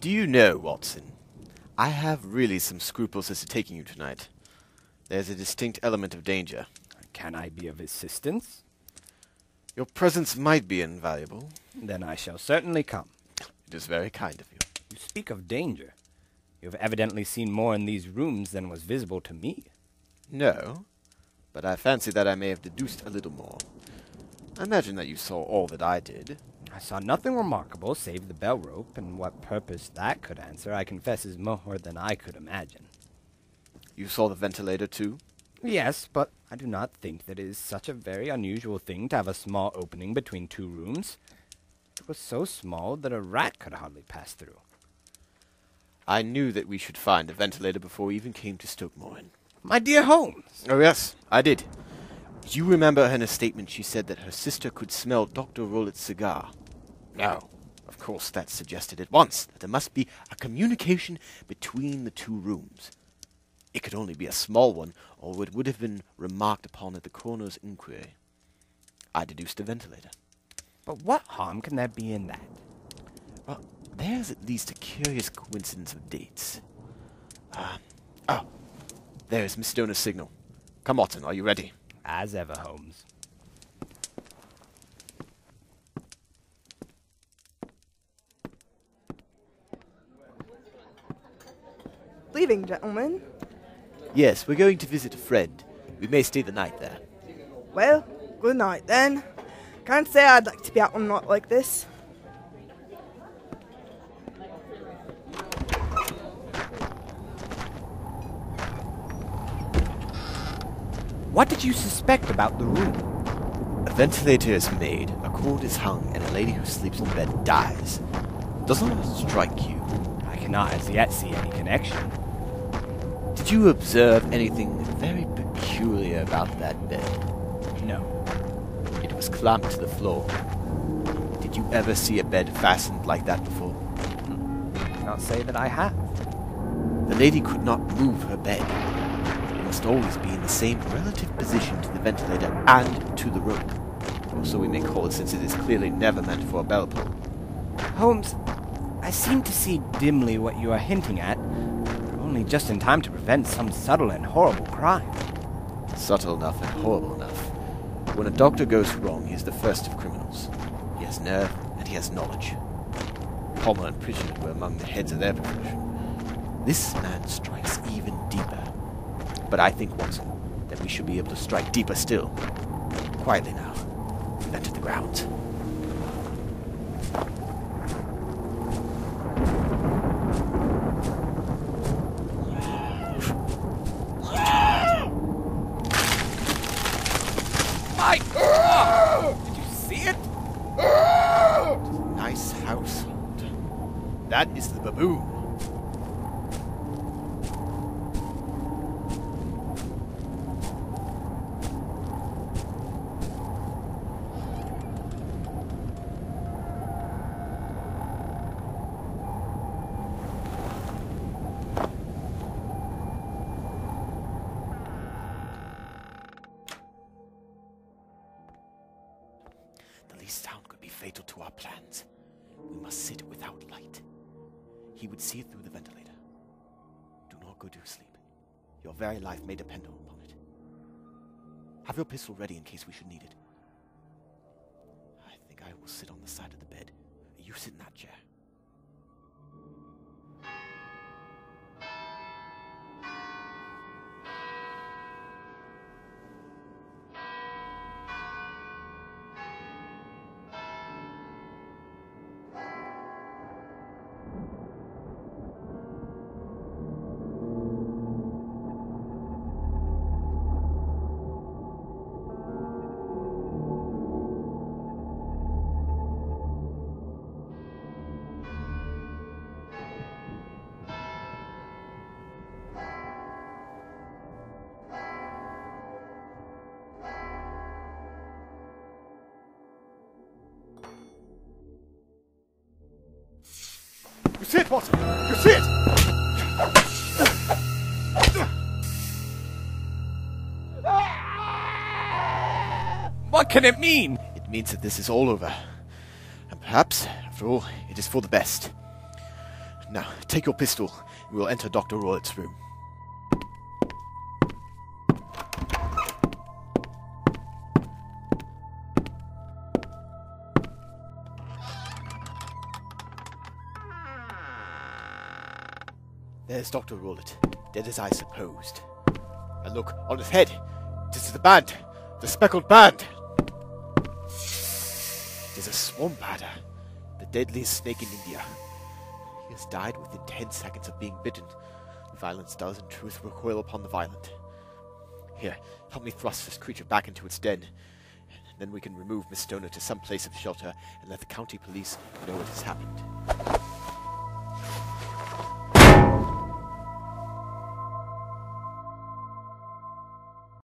Do you know, Watson, I have really some scruples as to taking you tonight. There's a distinct element of danger. Can I be of assistance? Your presence might be invaluable. Then I shall certainly come. It is very kind of you. You speak of danger. You have evidently seen more in these rooms than was visible to me. No, but I fancy that I may have deduced a little more. I imagine that you saw all that I did. I saw nothing remarkable save the bell rope, and what purpose that could answer, I confess, is more than I could imagine. You saw the ventilator, too? Yes, but I do not think that it is such a very unusual thing to have a small opening between two rooms. It was so small that a rat could hardly pass through. I knew that we should find the ventilator before we even came to Stokemoran. My dear Holmes! Oh, yes, I did. You remember in a statement she said that her sister could smell Dr. Rollett's cigar. Now, of course, that suggested at once that there must be a communication between the two rooms. It could only be a small one, or it would have been remarked upon at the coroner's inquiry. I deduced a ventilator. But what harm can there be in that? Well, there's at least a curious coincidence of dates. There's Miss Stoner's signal. Come, Watson, are you ready? As ever, Holmes. Leaving, gentlemen? Yes, we're going to visit a friend. We may stay the night there. Well, good night then. Can't say I'd like to be out on a night like this. What did you suspect about the room? A ventilator is made, a cord is hung, and a lady who sleeps in bed dies. Doesn't that strike you? I cannot as yet see any connection. Did you observe anything very peculiar about that bed? No. It was clamped to the floor. Did you ever see a bed fastened like that before? I cannot say that I have. The lady could not move her bed. It must always be in the same relative position to the ventilator and to the rope. Or so we may call it, since it is clearly never meant for a bell pull. Holmes, I seem to see dimly what you are hinting at, but only just in time to prevent some subtle and horrible crime. Subtle enough and horrible enough. When a doctor goes wrong, he is the first of criminals. He has nerve and he has knowledge. Palmer and Pritchard were among the heads of their profession. This man strikes even deeper. But I think, Watson, that we should be able to strike deeper still. Quietly now. We've entered the grounds. Did you see it? Nice household. That is the baboon. The least sound could be fatal to our plans. We must sit without light. He would see it through the ventilator. Do not go to sleep. Your very life may depend upon it. Have your pistol ready in case we should need it. I think I will sit on the side of the bed. You sit in that chair. You see it, Watson! You see it! What can it mean? It means that this is all over. And perhaps, after all, it is for the best. Now, take your pistol, and we'll enter Dr. Rollett's room. There's Dr. Rollett, dead as I supposed. And look, on his head, this is the band, the Speckled band. It is a swamp adder, the deadliest snake in India. He has died within 10 seconds of being bitten. Violence does, in truth, recoil upon the violent. Here, help me thrust this creature back into its den. And then we can remove Miss Stoner to some place of shelter and let the county police know what has happened.